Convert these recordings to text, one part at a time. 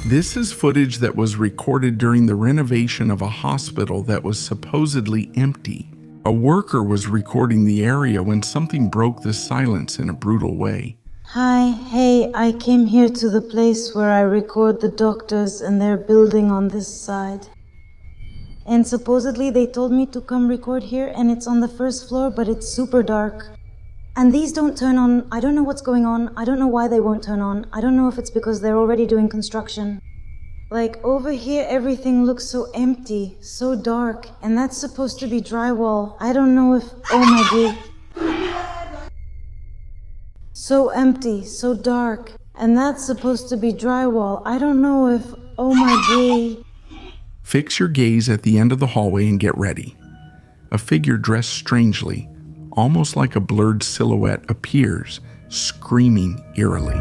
This is footage that was recorded during the renovation of a hospital that was supposedly empty. A worker was recording the area when something broke the silence in a brutal way. Hi, hey, I came here to the place where I record the doctors and their building on this side. And supposedly they told me to come record here, and it's on the first floor, but it's super dark. And these don't turn on. I don't know what's going on. I don't know why they won't turn on. I don't know if it's because they're already doing construction. Like, over here, everything looks so empty, so dark, and that's supposed to be drywall. I don't know if... Oh my God. So empty, so dark, and that's supposed to be drywall. I don't know if... Oh my God. Fix your gaze at the end of the hallway and get ready. A figure dressed strangely, almost like a blurred silhouette, appears, screaming eerily.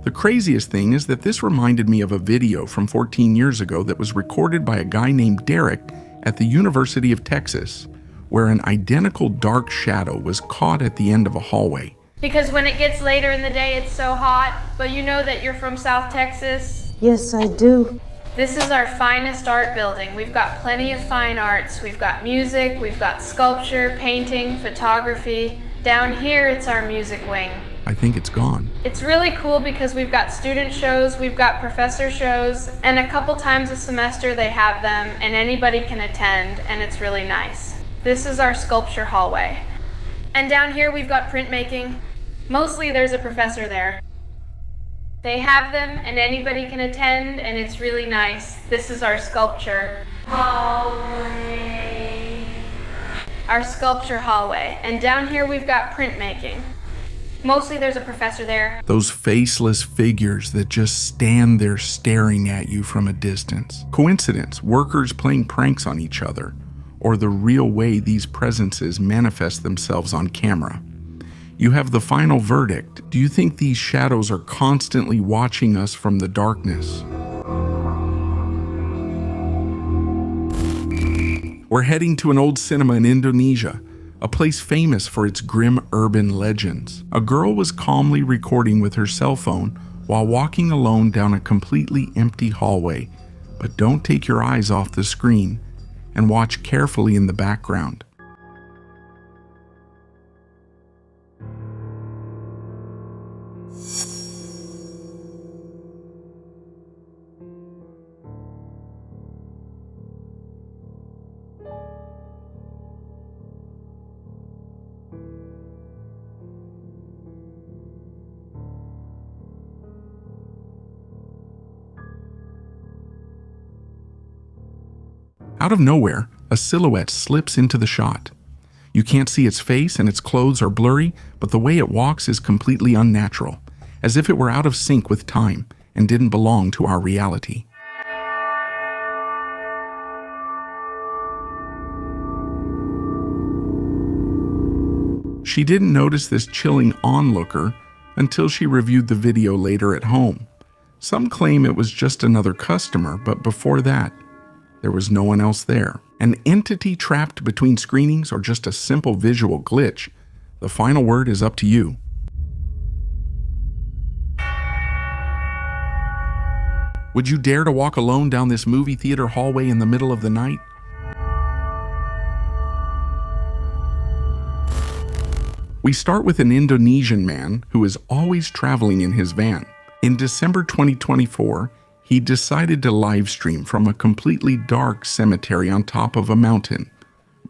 The craziest thing is that this reminded me of a video from 14 years ago that was recorded by a guy named Derek at the University of Texas, where an identical dark shadow was caught at the end of a hallway. Because when it gets later in the day, it's so hot, but you know that you're from South Texas? Yes, I do. This is our finest art building. We've got plenty of fine arts. We've got music, we've got sculpture, painting, photography. Down here, it's our music wing. I think it's gone. It's really cool because we've got student shows, we've got professor shows, and a couple times a semester they have them, and anybody can attend, and it's really nice. This is our sculpture hallway. And down here we've got printmaking. Mostly there's a professor there. They have them and anybody can attend, and it's really nice. This is our sculpture hallway. Our sculpture hallway. And down here we've got printmaking. Mostly there's a professor there. Those faceless figures that just stand there staring at you from a distance. Coincidence, workers playing pranks on each other, or the real way these presences manifest themselves on camera. You have the final verdict. Do you think these shadows are constantly watching us from the darkness? We're heading to an old cinema in Indonesia, a place famous for its grim urban legends. A girl was calmly recording with her cell phone while walking alone down a completely empty hallway. But don't take your eyes off the screen and watch carefully in the background. Out of nowhere, a silhouette slips into the shot. You can't see its face and its clothes are blurry, but the way it walks is completely unnatural, as if it were out of sync with time and didn't belong to our reality. She didn't notice this chilling onlooker until she reviewed the video later at home. Some claim it was just another customer, but before that, there was no one else there. An entity trapped between screenings or just a simple visual glitch? The final word is up to you. Would you dare to walk alone down this movie theater hallway in the middle of the night? We start with an Indonesian man who is always traveling in his van. In December 2024, he decided to live stream from a completely dark cemetery on top of a mountain,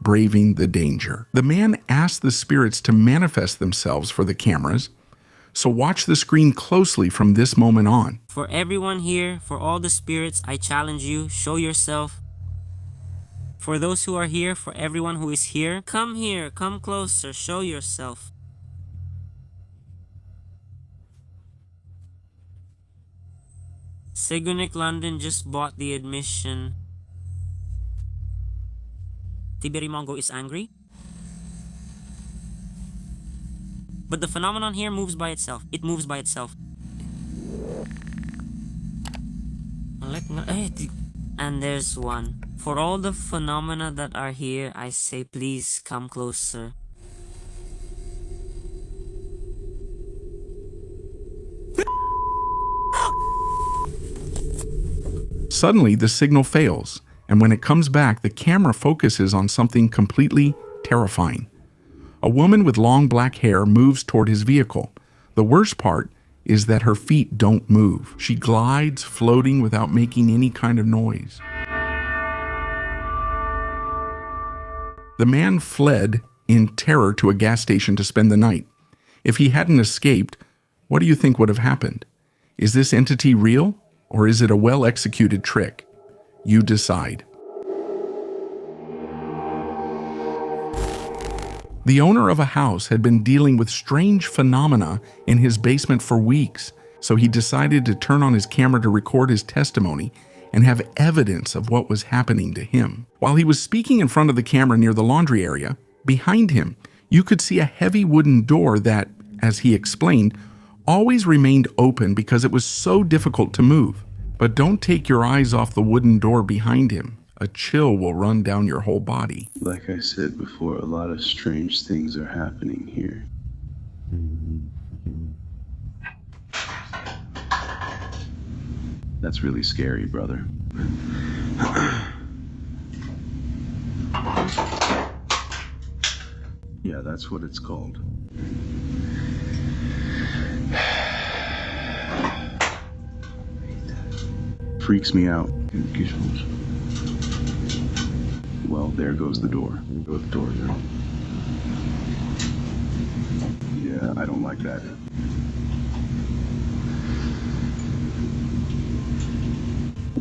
braving the danger. The man asked the spirits to manifest themselves for the cameras, so watch the screen closely from this moment on. For everyone here, for all the spirits, I challenge you, show yourself. For those who are here, for everyone who is here, come here, come closer, show yourself. Segunik London just bought the admission. Tiberi Mongo is angry. But the phenomenon here moves by itself. It moves by itself. And there's one. For all the phenomena that are here, I say please come closer. Suddenly, the signal fails, and when it comes back, the camera focuses on something completely terrifying. A woman with long black hair moves toward his vehicle. The worst part is that her feet don't move. She glides, floating without making any kind of noise. The man fled in terror to a gas station to spend the night. If he hadn't escaped, what do you think would have happened? Is this entity real, or is it a well-executed trick? You decide. The owner of a house had been dealing with strange phenomena in his basement for weeks, so he decided to turn on his camera to record his testimony and have evidence of what was happening to him. While he was speaking in front of the camera near the laundry area, behind him, you could see a heavy wooden door that, as he explained, always remained open because it was so difficult to move. But don't take your eyes off the wooden door behind him. A chill will run down your whole body. Like I said before, a lot of strange things are happening here. That's really scary, brother. Yeah, that's what it's called. Freaks me out. Well, there goes the door. There goes the door there. Yeah, I don't like that.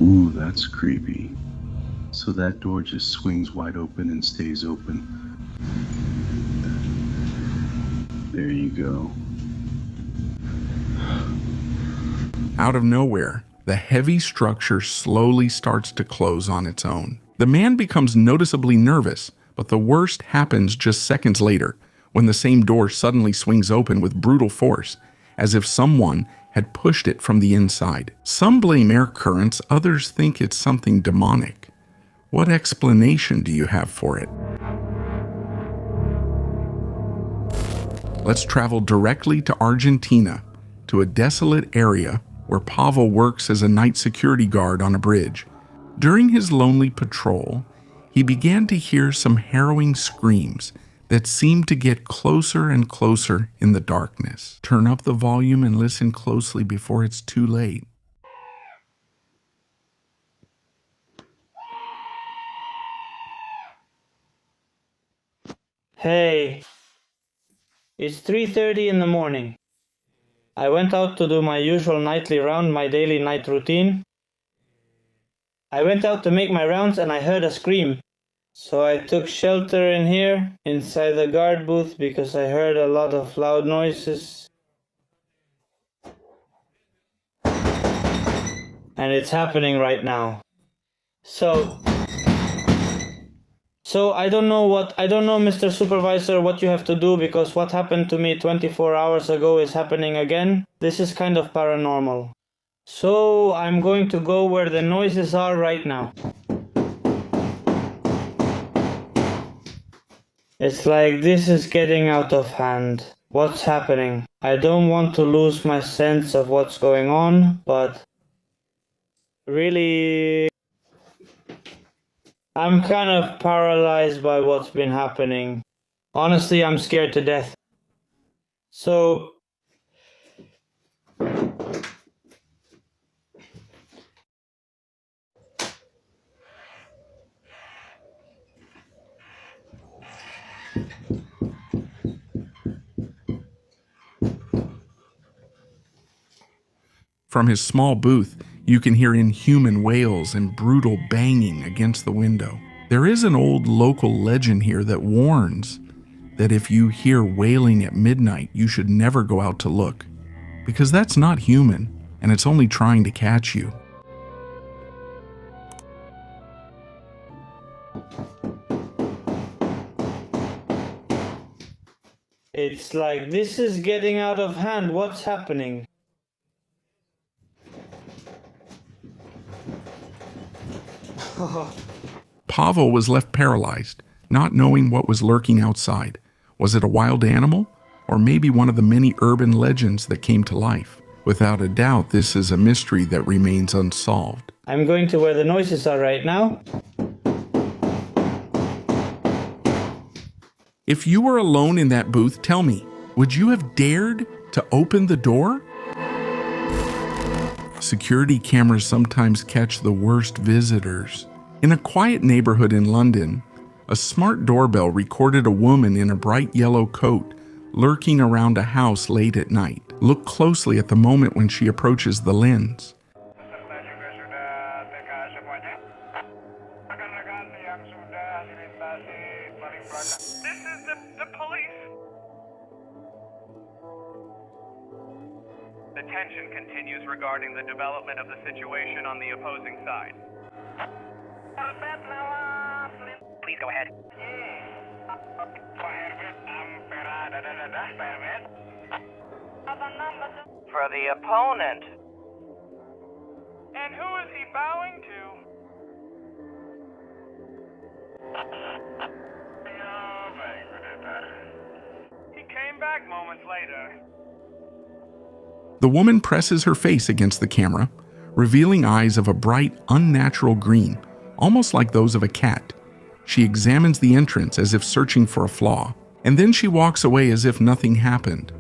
Ooh, that's creepy. So that door just swings wide open and stays open. There you go. Out of nowhere, the heavy structure slowly starts to close on its own. The man becomes noticeably nervous, but the worst happens just seconds later, when the same door suddenly swings open with brutal force, as if someone had pushed it from the inside. Some blame air currents, others think it's something demonic. What explanation do you have for it? Let's travel directly to Argentina, to a desolate area where Pavel works as a night security guard on a bridge. During his lonely patrol, he began to hear some harrowing screams that seemed to get closer and closer in the darkness. Turn up the volume and listen closely before it's too late. Hey, it's 3:30 in the morning. I went out to do my usual nightly round, my daily night routine. I went out to make my rounds and I heard a scream. So I took shelter in here, inside the guard booth, because I heard a lot of loud noises. And it's happening right now. So I don't know, Mr. Supervisor, what you have to do, because what happened to me 24 hours ago is happening again. This is kind of paranormal. So I'm going to go where the noises are right now. It's like this is getting out of hand. What's happening? I don't want to lose my sense of what's going on, but really, I'm kind of paralyzed by what's been happening. Honestly, I'm scared to death. So From his small booth, you can hear inhuman wails and brutal banging against the window. There is an old local legend here that warns that if you hear wailing at midnight, you should never go out to look, because that's not human, and it's only trying to catch you. it's like this is getting out of hand. What's happening? Pavel was left paralyzed, not knowing what was lurking outside. Was it a wild animal, or maybe one of the many urban legends that came to life? Without a doubt, this is a mystery that remains unsolved. I'm going to where the noises are right now. If you were alone in that booth, tell me, would you have dared to open the door? Security cameras sometimes catch the worst visitors. In a quiet neighborhood in London, a smart doorbell recorded a woman in a bright yellow coat lurking around a house late at night. Look closely at the moment when she approaches the lens. This is the police. The tension continues regarding the development of the situation on the opposing side. Please go ahead. For the opponent. And who is he bowing to? He came back moments later. The woman presses her face against the camera, revealing eyes of a bright, unnatural green, almost like those of a cat. She examines the entrance as if searching for a flaw, and then she walks away as if nothing happened.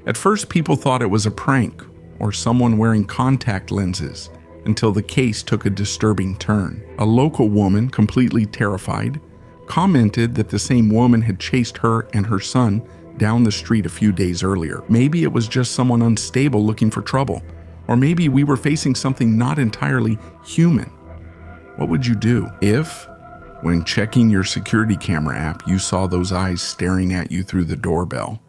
At first, people thought it was a prank or someone wearing contact lenses, until the case took a disturbing turn. A local woman, completely terrified, commented that the same woman had chased her and her son down the street a few days earlier. Maybe it was just someone unstable looking for trouble, or maybe we were facing something not entirely human. What would you do if, when checking your security camera app, you saw those eyes staring at you through the doorbell?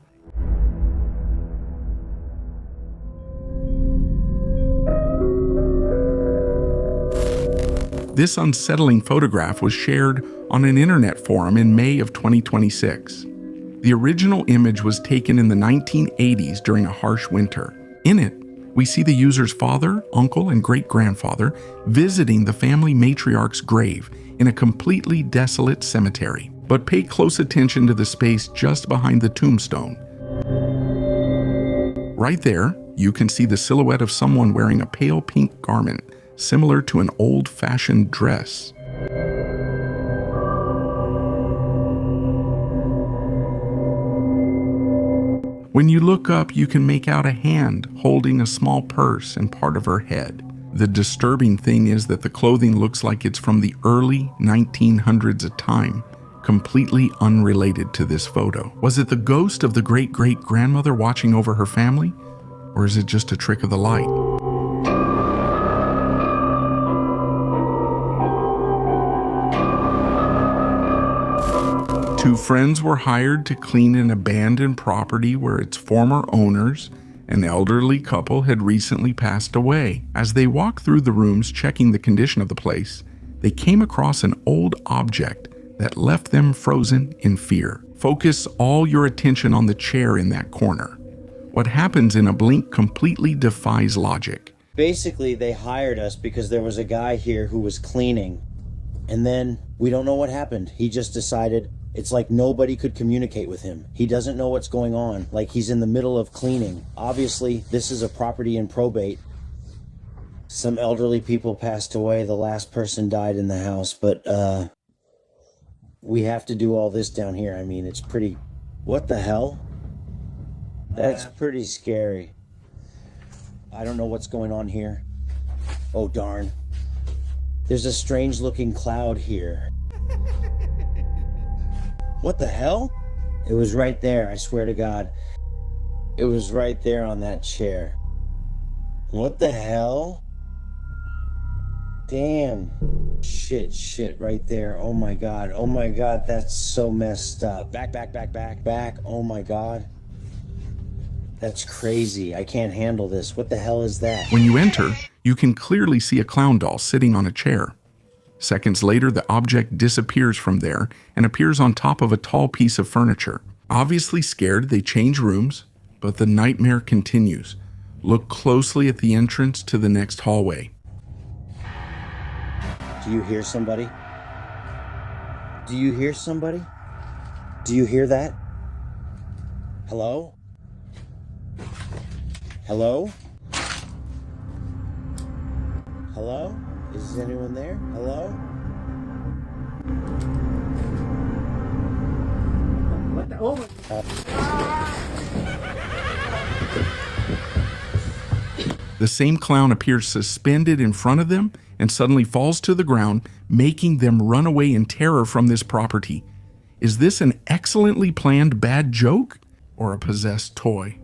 This unsettling photograph was shared on an internet forum in May of 2026. The original image was taken in the 1980s during a harsh winter. In it, we see the user's father, uncle, and great-grandfather visiting the family matriarch's grave in a completely desolate cemetery. But pay close attention to the space just behind the tombstone. Right there, you can see the silhouette of someone wearing a pale pink garment, similar to an old-fashioned dress. When you look up, you can make out a hand holding a small purse and part of her head. The disturbing thing is that the clothing looks like it's from the early 1900s at time, completely unrelated to this photo. Was it the ghost of the great-great-grandmother watching over her family? Or is it just a trick of the light? Two friends were hired to clean an abandoned property where its former owners, an elderly couple, had recently passed away. As they walked through the rooms checking the condition of the place, they came across an old object that left them frozen in fear. Focus all your attention on the chair in that corner. What happens in a blink completely defies logic. Basically, they hired us because there was a guy here who was cleaning. And then we don't know what happened. He just decided it's like nobody could communicate with him. He doesn't know what's going on, like he's in the middle of cleaning. Obviously, this is a property in probate. Some elderly people passed away. The last person died in the house, but we have to do all this down here. I mean, it's pretty... What the hell? That's pretty scary. I don't know what's going on here. Oh, darn. There's a strange looking cloud here. What the hell? It was right there, I swear to God. It was right there on that chair. What the hell? Damn. Shit, right there. Oh my God, that's so messed up. Back. Oh my God. That's crazy. I can't handle this. What the hell is that? When you enter, you can clearly see a clown doll sitting on a chair. Seconds later, the object disappears from there and appears on top of a tall piece of furniture. Obviously scared, they change rooms, but the nightmare continues. Look closely at the entrance to the next hallway. Do you hear somebody? Do you hear somebody? Do you hear that? Hello? Hello? Hello? Is anyone there? Hello? What the? Oh my. The same clown appears suspended in front of them and suddenly falls to the ground, making them run away in terror from this property. Is this an excellently planned bad joke or a possessed toy?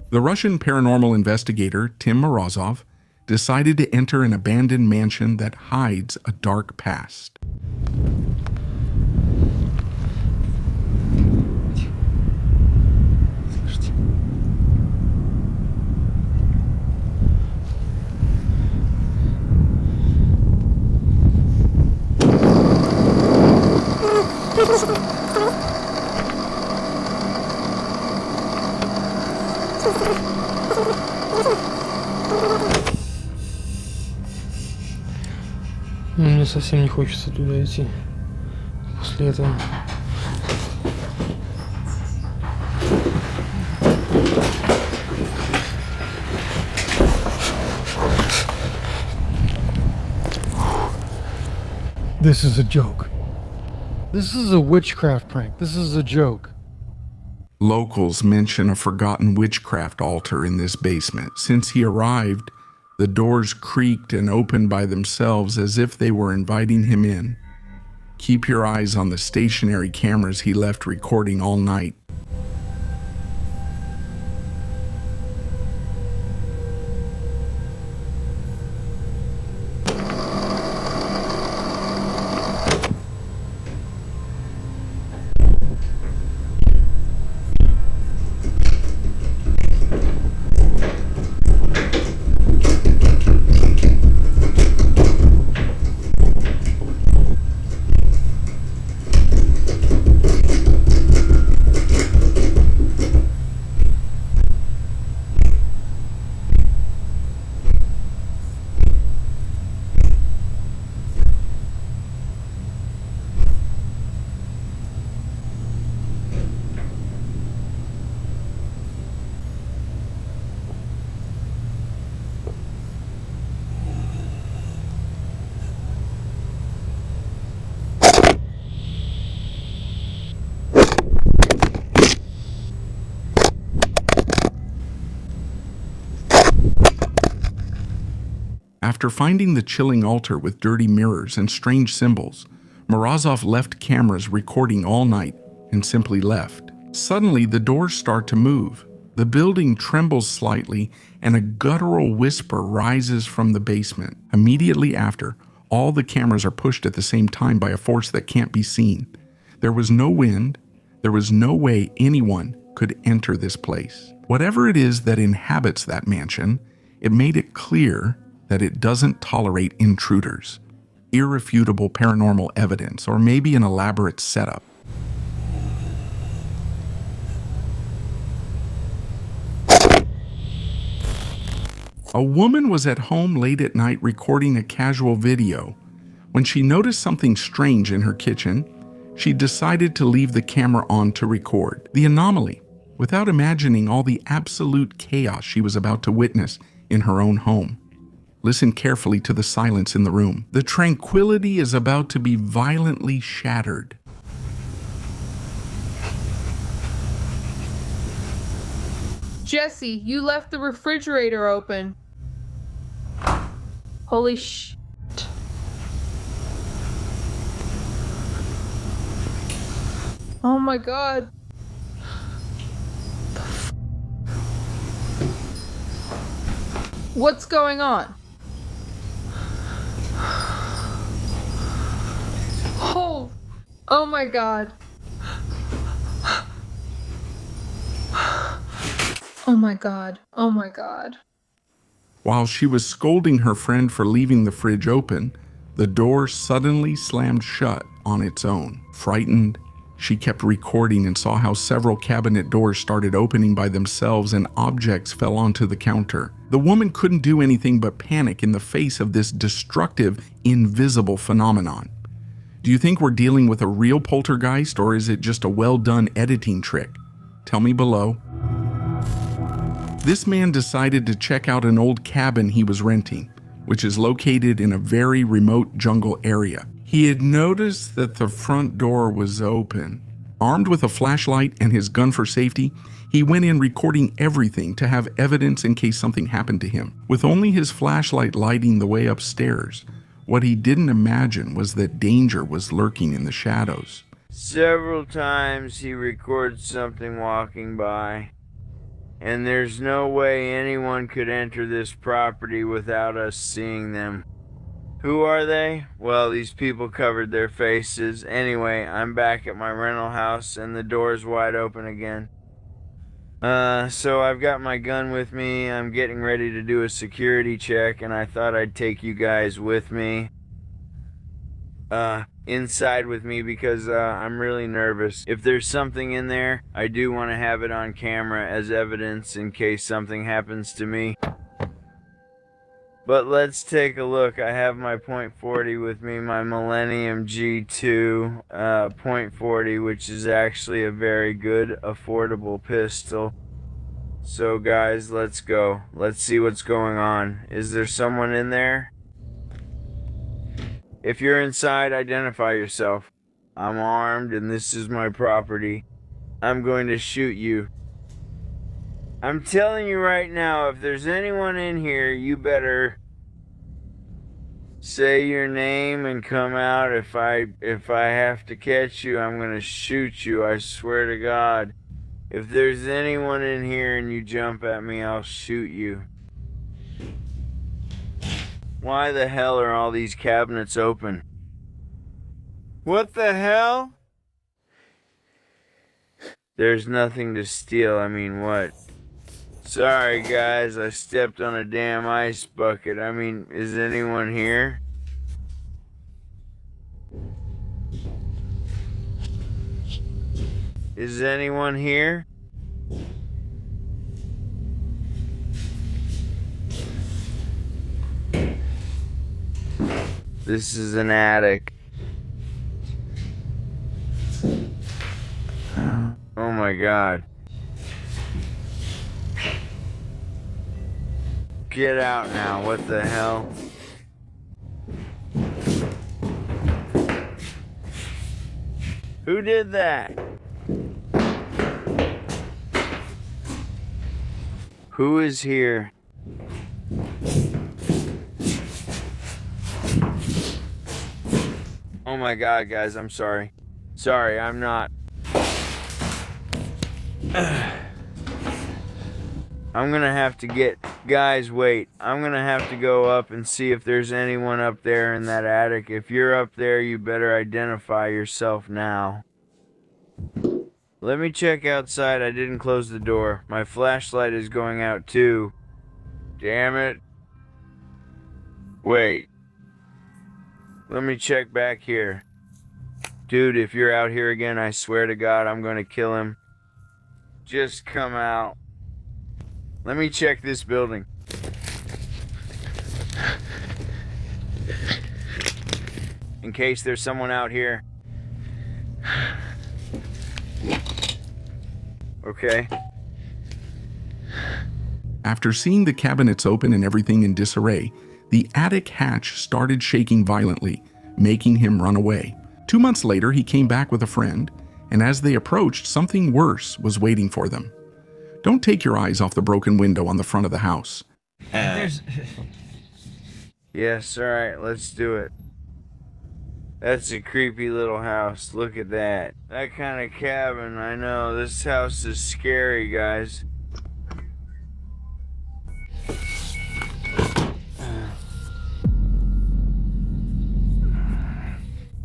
The Russian paranormal investigator Tim Morozov decided to enter an abandoned mansion that hides a dark past. Мне совсем не хочется туда идти после этого. This is a joke. This is a witchcraft prank. This is a joke. Locals mention a forgotten witchcraft altar in this basement. Since he arrived, the doors creaked and opened by themselves as if they were inviting him in. Keep your eyes on the stationary cameras he left recording all night. After finding the chilling altar with dirty mirrors and strange symbols, Morozov left cameras recording all night and simply left. Suddenly, the doors start to move. The building trembles slightly and a guttural whisper rises from the basement. Immediately after, all the cameras are pushed at the same time by a force that can't be seen. There was no wind. There was no way anyone could enter this place. Whatever it is that inhabits that mansion, it made it clear that it doesn't tolerate intruders, irrefutable paranormal evidence, or maybe an elaborate setup. A woman was at home late at night recording a casual video. When she noticed something strange in her kitchen, she decided to leave the camera on to record the anomaly, without imagining all the absolute chaos she was about to witness in her own home. Listen carefully to the silence in the room. The tranquility is about to be violently shattered. Jesse, you left the refrigerator open. Holy sh... Oh my god. What's going on? Oh my god. Oh my god. Oh my god. While she was scolding her friend for leaving the fridge open, the door suddenly slammed shut on its own. Frightened, she kept recording and saw how several cabinet doors started opening by themselves and objects fell onto the counter. The woman couldn't do anything but panic in the face of this destructive, invisible phenomenon. Do you think we're dealing with a real poltergeist, or is it just a well-done editing trick? Tell me below. this man decided to check out an old cabin he was renting, which is located in a very remote jungle area. He had noticed that the front door was open. Armed with a flashlight and his gun for safety, he went in recording everything to have evidence in case something happened to him. With only his flashlight lighting the way upstairs, what he didn't imagine was that danger was lurking in the shadows. Several times he records something walking by, and there's no way anyone could enter this property without us seeing them. Who are they? Well, these people covered their faces. Anyway, I'm back at my rental house and the door's wide open again. So I've got my gun with me. I'm getting ready to do a security check, and I thought I'd take you guys with me. Inside with me because I'm really nervous. If there's something in there, I do want to have it on camera as evidence in case something happens to me. But let's take a look. I have my .40 with me, my Millennium G2 .40, which is actually a very good, affordable pistol. So guys, let's go. Let's see what's going on. Is there someone in there? If you're inside, identify yourself. I'm armed and this is my property. I'm going to shoot you. I'm telling you right now, if there's anyone in here, you better say your name and come out. If I have to catch you, I'm going to shoot you. I swear to God. If there's anyone in here and you jump at me, I'll shoot you. Why the hell are all these cabinets open? What the hell? There's nothing to steal. I mean, what? Sorry guys, I stepped on a damn ice bucket. I mean, is anyone here? Is anyone here? This is an attic. Oh my God. Get out now, what the hell? Who did that? Who is here? Oh my God, guys, I'm sorry. Sorry, I'm not. I'm gonna have to get... Guys, wait. I'm gonna have to go up and see if there's anyone up there in that attic. If you're up there, you better identify yourself now. Let me check outside. I didn't close the door. My flashlight is going out too. Damn it. Wait. Let me check back here. Dude, if you're out here again, I swear to God, I'm gonna kill him. Just come out. Let me check this building. In case there's someone out here. Okay. After seeing the cabinets open and everything in disarray, the attic hatch started shaking violently, making him run away. 2 months later, he came back with a friend, and as they approached, something worse was waiting for them. Don't take your eyes off the broken window on the front of the house. Yes, alright, let's do it. That's a creepy little house. Look at that. That kind of cabin, I know. This house is scary, guys.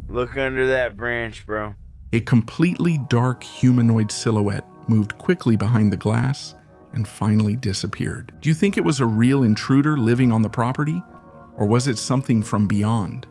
Look under that branch, bro. A completely dark humanoid silhouette moved quickly behind the glass and finally disappeared. Do you think it was a real intruder living on the property? Or was it something from beyond?